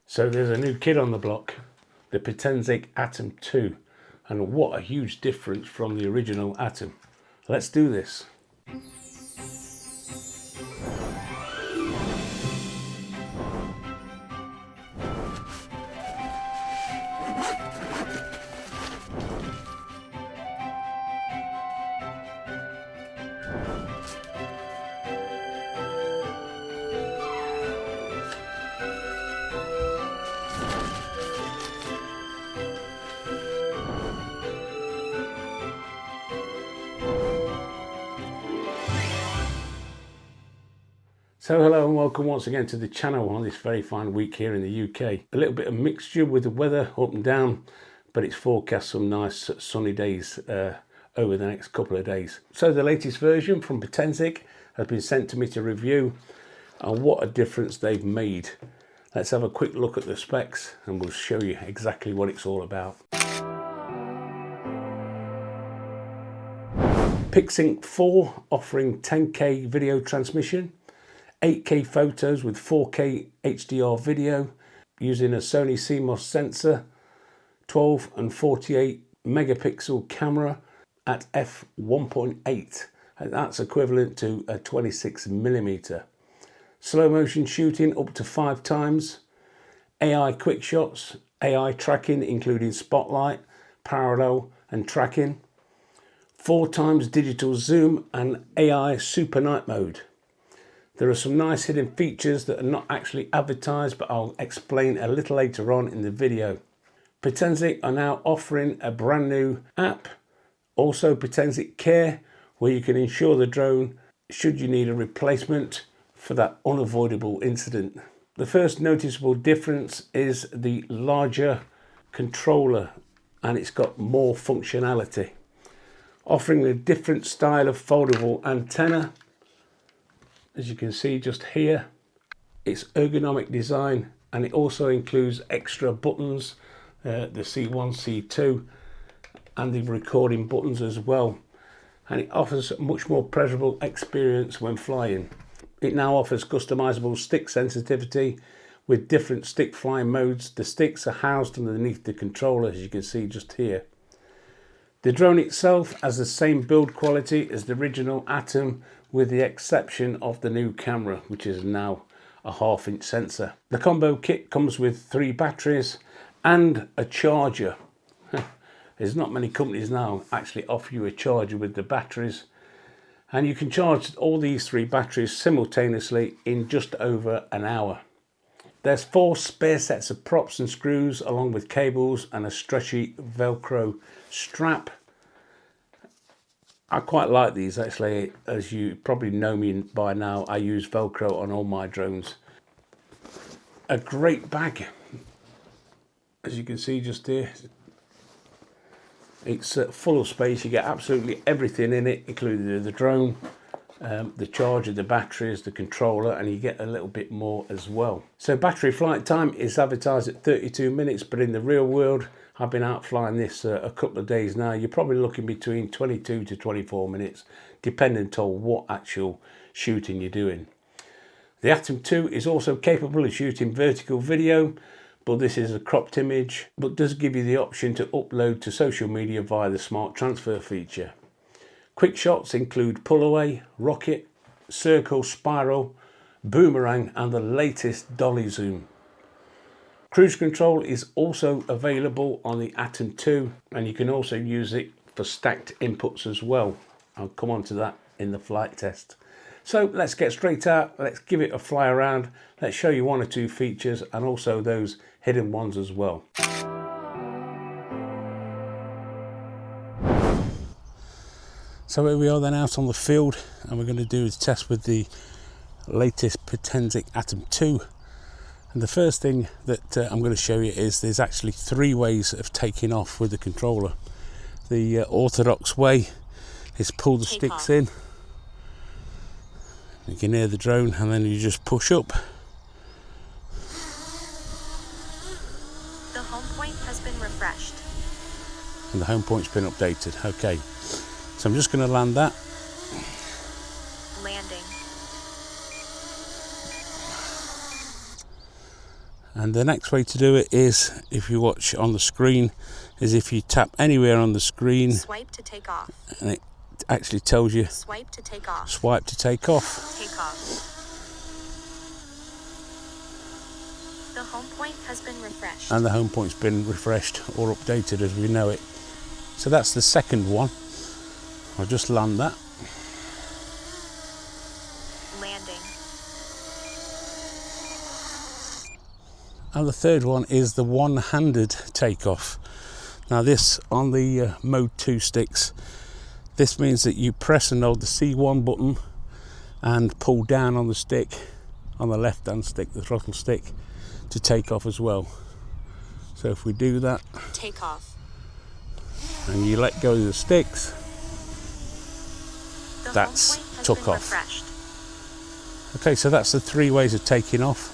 So there's a new kid on the block, the Potensic Atom 2, and what a huge difference from the original Atom. Let's do this. So hello and welcome once again to the channel on this very fine week here in the UK. A little bit of mixture with the weather up and down, but it's forecast some nice sunny days over the next couple of days. So the latest version from Potensic has been sent to me to review, and what a difference they've made. Let's have a quick look at the specs and we'll show you exactly what it's all about. PicSync 4 offering 10K video transmission, 8K photos with 4K HDR video using a Sony CMOS sensor, 12 and 48 megapixel camera at f1.8, and that's equivalent to a 26mm. Slow motion shooting up to 5 times, AI quick shots, AI tracking including spotlight, parallel and tracking, 4 times digital zoom and AI super night mode. There are some nice hidden features that are not actually advertised, but I'll explain a little later on in the video. Potensic are now offering a brand new app, also Potensic Care, where you can insure the drone should you need a replacement for that unavoidable incident. The first noticeable difference is the larger controller, and it's got more functionality, offering a different style of foldable antenna. As you can see just here, it's ergonomic design, and it also includes extra buttons, the C1, C2 and the recording buttons as well, and it offers a much more pleasurable experience when flying. It now offers customizable stick sensitivity with different stick flying modes. The sticks are housed underneath the controller, as you can see just here. The drone itself has the same build quality as the original Atom, with the exception of the new camera, which is now a 1/2 inch sensor. The combo kit comes with 3 batteries and a charger. There's not many companies now actually offer you a charger with the batteries, and you can charge all these 3 batteries simultaneously in just over an hour. There's 4 spare sets of props and screws, along with cables and a stretchy Velcro strap. I quite like these actually. As you probably know me by now, I use Velcro on all my drones. A great bag, as you can see just here. It's full of space. You get absolutely everything in it, including the drone, the charger, the batteries, the controller, and you get a little bit more as well. So battery flight time is advertised at 32 minutes, but in the real world, I've been out flying this a couple of days now. You're probably looking between 22 to 24 minutes, depending on what actual shooting you're doing. The Atom 2 is also capable of shooting vertical video, but this is a cropped image, but does give you the option to upload to social media via the smart transfer feature. Quick shots include pull away, rocket, circle, spiral, boomerang, and the latest dolly zoom. Cruise control is also available on the Atom 2, and you can also use it for stacked inputs as well. I'll come on to that in the flight test. So let's get straight out, let's give it a fly around, let's show you 1 or 2 features and also those hidden ones as well. So here we are then out on the field, and we're going to do a test with the latest Potensic Atom 2. And the first thing that I'm going to show you is there's actually 3 ways of taking off with the controller. The orthodox way is pull the sticks in. You can hear the drone, and then you just push up. The home point has been refreshed. And the home point's been updated. Okay, so I'm just going to land that. Landing. And the next way to do it is, if you watch on the screen, is if you tap anywhere on the screen, Swipe to take off. and it actually tells you Swipe to take off. swipe to take off. Take off. The home point has been refreshed. And the home point's been refreshed or updated as we know it. So that's the second one. I'll just land that. Landing. And the third one is the one-handed takeoff. Now this, on the Mode 2 sticks, this means that you press and hold the C1 button and pull down on the stick, on the left hand stick, the throttle stick, to take off as well. So if we do that, Take off. and you let go of the sticks, The that's home point has took been off. refreshed. Okay, so that's the 3 ways of taking off.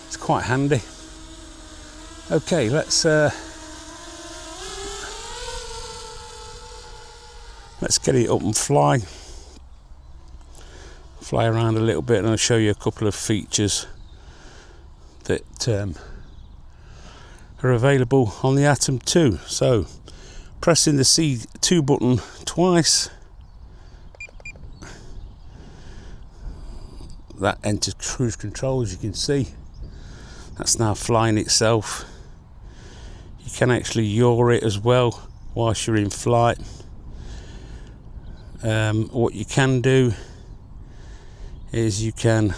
It's quite handy. Okay, let's get it up and fly around a little bit, and I'll show you a couple of features that are available on the Atom 2. So pressing the C2 button twice, that enters cruise control. As you can see, that's now flying itself. You can actually yaw it as well whilst you're in flight. What you can do is you can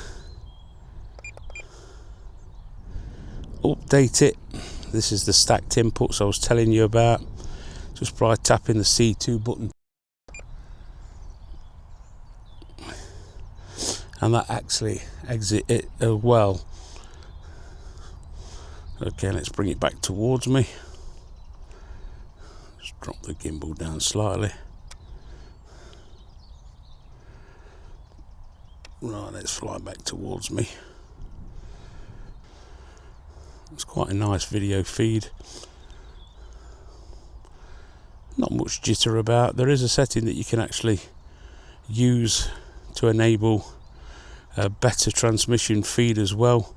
update it. This is the stacked inputs I was telling you about, just by tapping the C2 button, and that actually exit it as well. Okay, let's bring it back towards me. Just drop the gimbal down slightly. Right, let's fly back towards me. It's quite a nice video feed. Not much jitter about. There is a setting that you can actually use to enable a better transmission feed as well,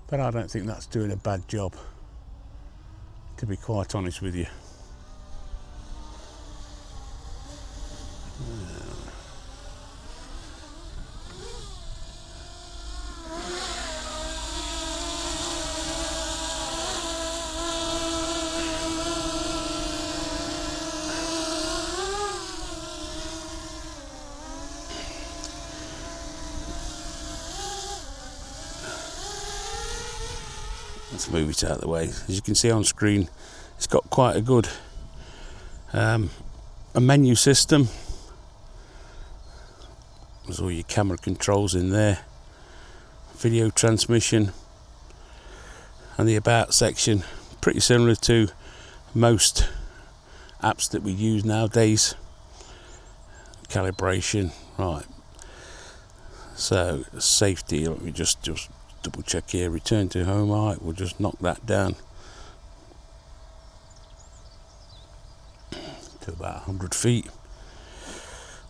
but I don't think that's doing a bad job, to be quite honest with you. Let's move it out of the way. As you can see on screen, it's got quite a good a menu system. There's all your camera controls in there, video transmission, and the about section, pretty similar to most apps that we use nowadays. Calibration, right. So safety, let me just double check here. Return to home height, we'll just knock that down to about 100 feet.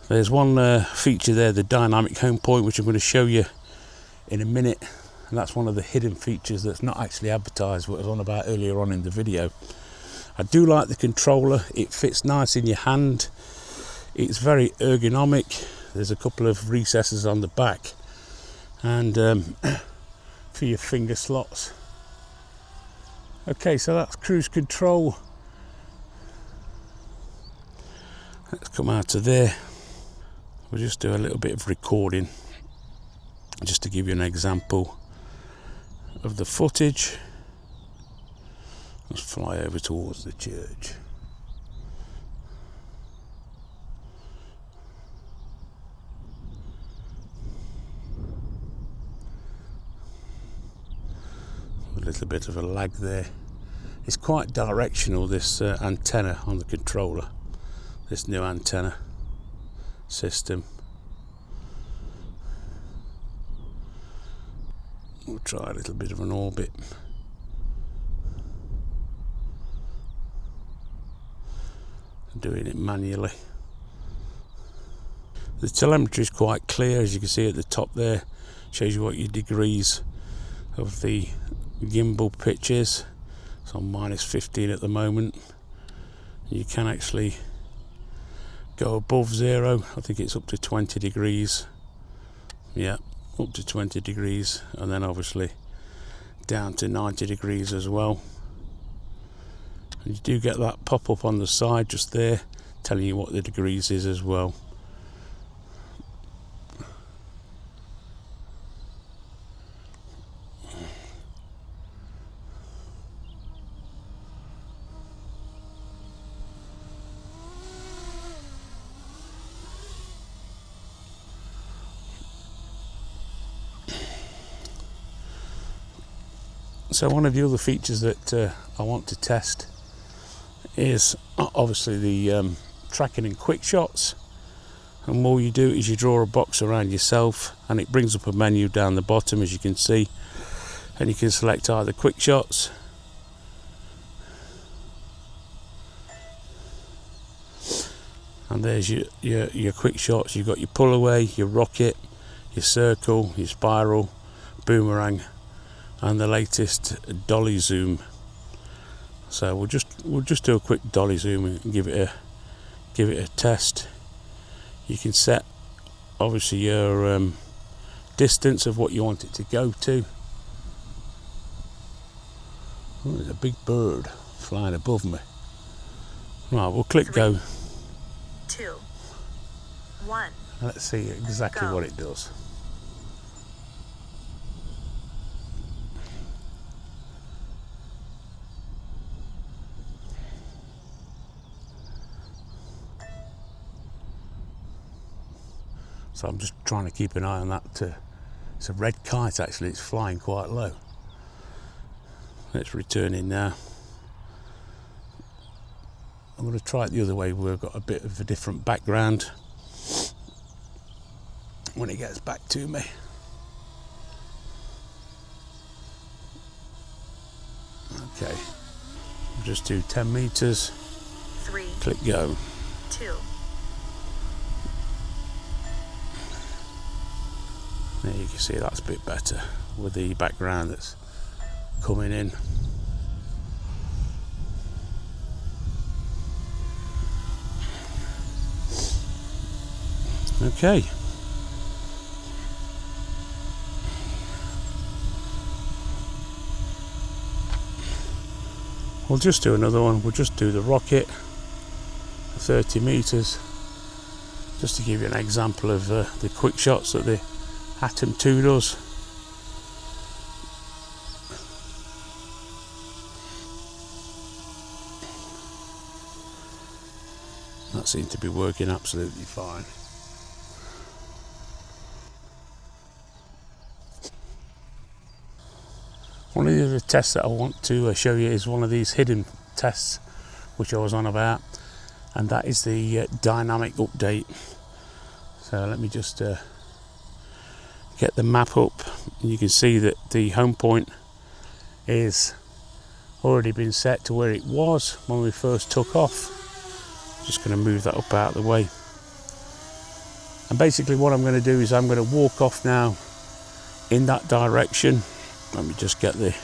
There's one feature there, the dynamic home point, which I'm going to show you in a minute, and that's one of the hidden features that's not actually advertised, what I was on about earlier on in the video. I do like the controller, it fits nice in your hand, it's very ergonomic. There's a couple of recesses on the back, and for your finger slots. Okay, so that's cruise control. Let's come out of there. We'll just do a little bit of recording just to give you an example of the footage. Let's fly over towards the church. A little bit of a lag there. It's quite directional, this antenna on the controller, this new antenna system. We'll try a little bit of an orbit. Doing it manually. The telemetry is quite clear, as you can see at the top there, shows you what your degrees of the gimbal pitch is. It's on -15 at the moment. You can actually go above 0. I think it's up to 20 degrees. Yeah, up to 20 degrees, and then obviously down to 90 degrees as well. And you do get that pop up on the side just there telling you what the degrees is as well. So one of the other features that I want to test is obviously the tracking in quick shots. And all you do is you draw a box around yourself and it brings up a menu down the bottom, as you can see, and you can select either quick shots, and there's your quick shots. You've got your pull away, your rocket, your circle, your spiral, boomerang, and the latest dolly zoom. So we'll just do a quick dolly zoom and give it a test. You can set obviously your distance of what you want it to go to. Oh, there's a big bird flying above me. Right, we'll click 3, go. 2, 1. Let's see exactly Go. what it does. So I'm just trying to keep an eye on that. It's a red kite actually, it's flying quite low. Let's return in now. I'm going to try it the other way where we've got a bit of a different background when it gets back to me. Okay, just do 10 meters, 3, click go. 2. There you can see that's a bit better with the background that's coming in. Okay. We'll just do another one. We'll just do the rocket, 30 meters, just to give you an example of the quick shots that the Atom 2 does. That seems to be working absolutely fine. One of the other tests that I want to show you is one of these hidden tests which I was on about, and that is the dynamic update. So let me just get the map up, and you can see that the home point is already been set to where it was when we first took off. Just going to move that up out of the way, and basically what I'm going to do is I'm going to walk off now in that direction. Let me just get the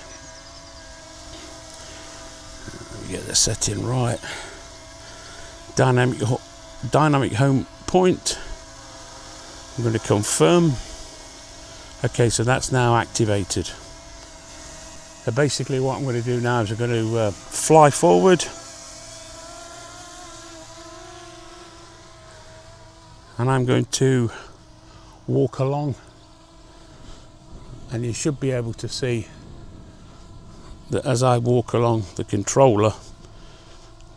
setting right. Dynamic home point. I'm going to confirm. Okay, so that's now activated. So basically what I'm going to do now is I'm going to fly forward, and I'm going to walk along, and you should be able to see that as I walk along, the controller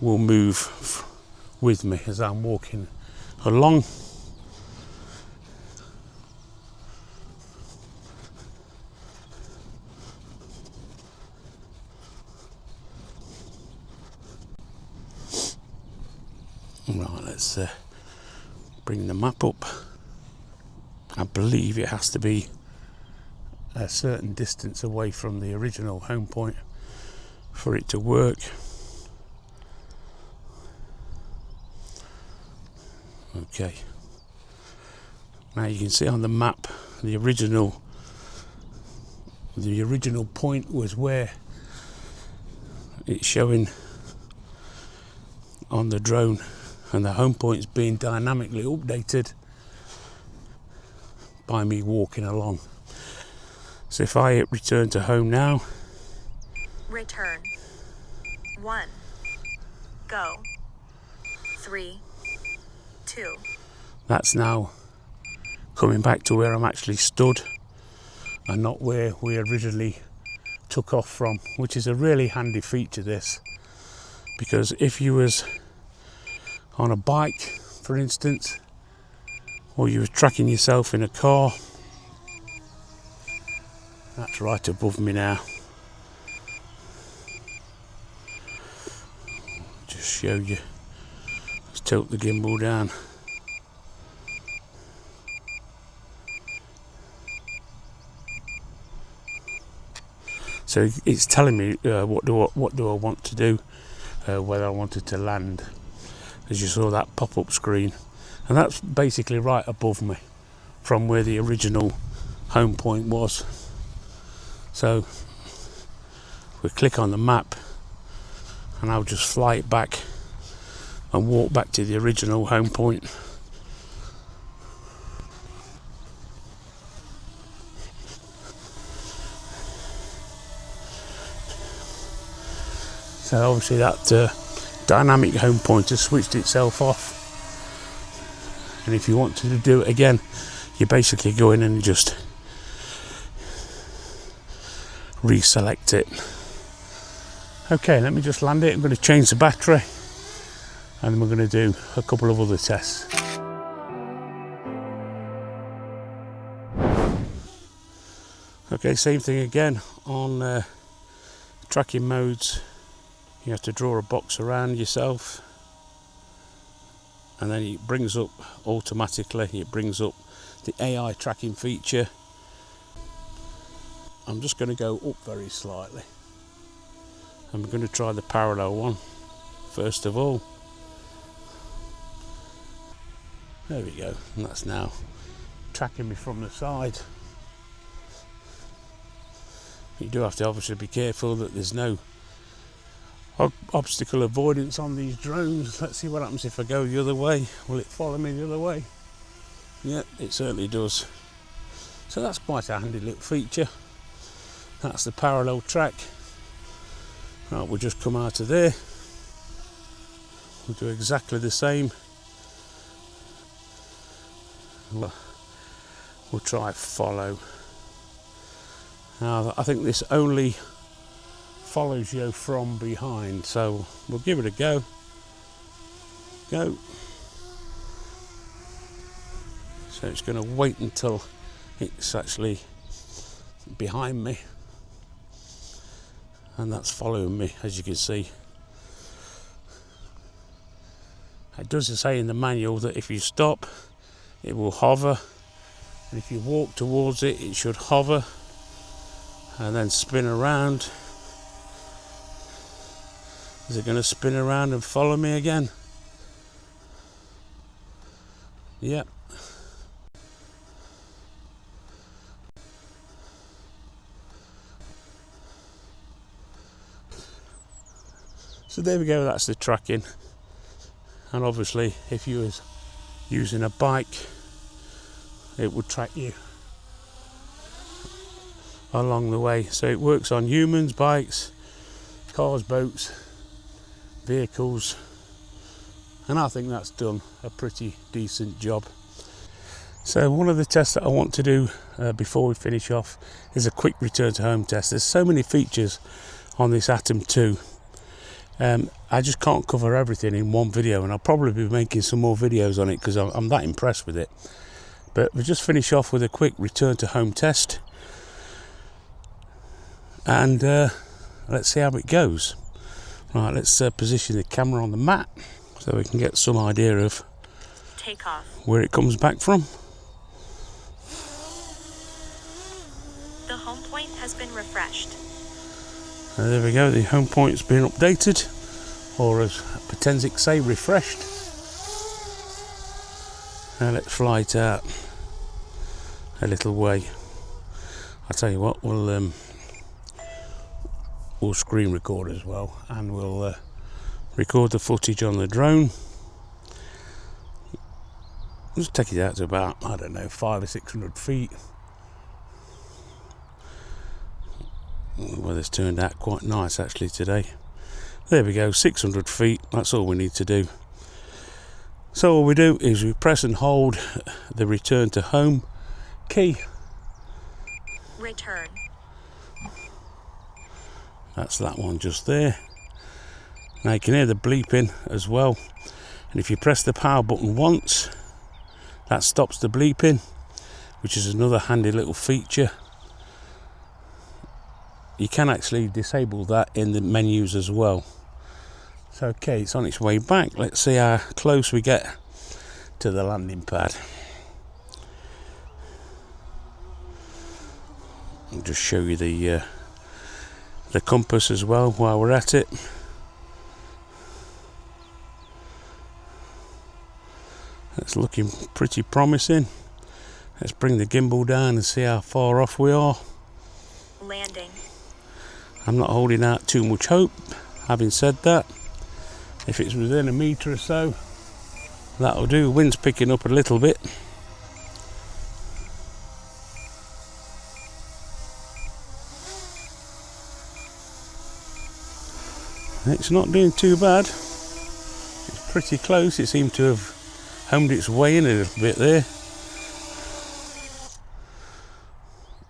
will move with me as I'm walking along. Right, let's bring the map up. I believe it has to be a certain distance away from the original home point for it to work. Okay, now you can see on the map the original The original point was where it's showing on the drone, and the home point's being dynamically updated by me walking along. So if I hit return to home now, Return. 1. Go. 3. 2. that's now coming back to where I'm actually stood and not where we originally took off from, which is a really handy feature, this, because if you was on a bike, for instance, or you were tracking yourself in a car, that's right above me now. Just show you. Let's tilt the gimbal down. So it's telling me what do I want to do, whether I wanted to land, as you saw that pop-up screen, and that's basically right above me from where the original home point was. So we click on the map and I'll just fly it back and walk back to the original home point. So obviously that dynamic home point has switched itself off, and if you want to do it again, you basically go in and just reselect it. Okay, let me just land it. I'm going to change the battery and then we're going to do a couple of other tests. Okay, same thing again on tracking modes. You have to draw a box around yourself, and then it brings up automatically, it brings up the AI tracking feature. I'm just going to go up very slightly. I'm going to try the parallel one first of all. There we go, and that's now tracking me from the side. You do have to obviously be careful that there's no obstacle avoidance on these drones. Let's see what happens if I go the other way. Will it follow me the other way? Yeah, it certainly does. So that's quite a handy little feature. That's the parallel track. Right, we'll just come out of there. We'll do exactly the same. We'll try follow. Now I think this only follows you from behind, so we'll give it a go. Go. So it's going to wait until it's actually behind me, and that's following me, as you can see. It does say in the manual that if you stop, it will hover, and if you walk towards it, it should hover and then spin around. Is it going to spin around and follow me again? Yep. So there we go, that's the tracking. And obviously if you was using a bike, it would track you along the way. So it works on humans, bikes, cars, boats, vehicles, and I think that's done a pretty decent job. So one of the tests that I want to do before we finish off is a quick return to home test. There's so many features on this Atom 2. I just can't cover everything in one video, and I'll probably be making some more videos on it because I'm that impressed with it. But we'll just finish off with a quick return to home test, and let's see how it goes. Right, let's position the camera on the mat so we can get some idea of Takeoff. where it comes back from. The home point has been refreshed. There we go, the home point's been updated, or as Potensic say, refreshed. Now let's fly it out a little way. I'll tell you what, we'll screen record as well, and we'll record the footage on the drone. Just take it out to about, I don't know, 500 or 600 feet. The weather's turned out quite nice actually today. There we go, 600 feet, that's all we need to do. So all we do is we press and hold the return to home key. Return. That's that one just there. Now you can hear the bleeping as well. And if you press the power button once, that stops the bleeping, which is another handy little feature. You can actually disable that in the menus as well. So okay, it's on its way back. Let's see how close we get to the landing pad. I'll just show you the compass as well while we're at it. It's looking pretty promising. Let's bring the gimbal down and see how far off we are. Landing. I'm not holding out too much hope. Having said that, if it's within a metre or so, that'll do. Wind's picking up a little bit. It's not doing too bad. It's pretty close. It seemed to have homed its way in a little bit there.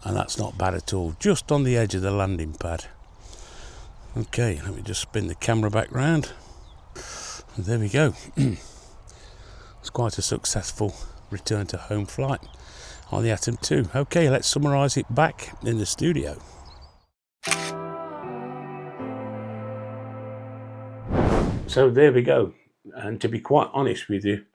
And that's not bad at all. Just on the edge of the landing pad. Okay, let me just spin the camera back round. And there we go. It's quite a successful return to home flight on the Atom 2. Okay, let's summarise it back in the studio. So there we go. And to be quite honest with you,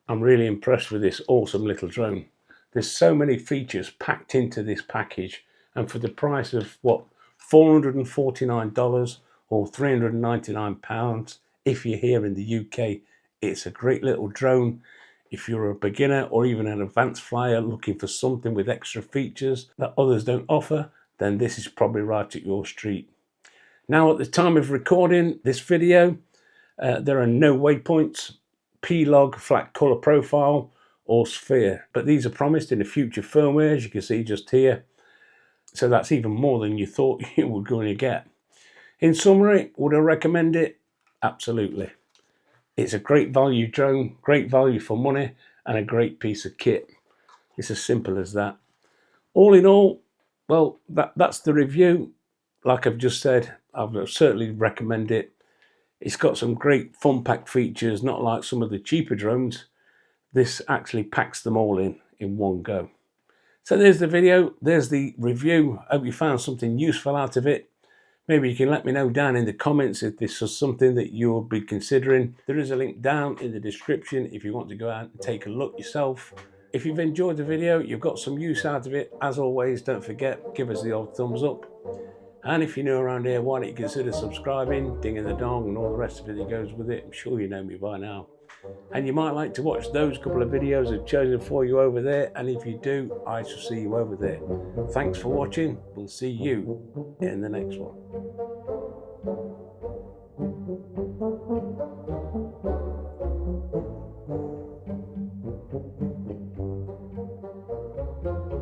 I'm really impressed with this awesome little drone. There's so many features packed into this package, and for the price of what, $449 or £399 if you're here in the UK, it's a great little drone. If you're a beginner or even an advanced flyer looking for something with extra features that others don't offer, then this is probably right at your street. Now, at the time of recording this video, there are no waypoints, P-log, flat color profile, or sphere, but these are promised in the future firmware, as you can see just here. So that's even more than you thought you were going to get. In summary, would I recommend it? Absolutely. It's a great value drone, great value for money, and a great piece of kit. It's as simple as that. All in all, well, that's the review. Like I've just said, I would certainly recommend it. It's got some great fun pack features, not like some of the cheaper drones. This actually packs them all in one go. So there's the video, there's the review. I hope you found something useful out of it. Maybe you can let me know down in the comments if this is something that you'll be considering. There is a link down in the description if you want to go out and take a look yourself. If you've enjoyed the video, you've got some use out of it, as always, don't forget, give us the old thumbs up. And if you're new around here, why don't you consider subscribing, dinging the dong, and all the rest of it that goes with it. I'm sure you know me by now. And you might like to watch those couple of videos I've chosen for you over there. And if you do, I shall see you over there. Thanks for watching. We'll see you in the next one.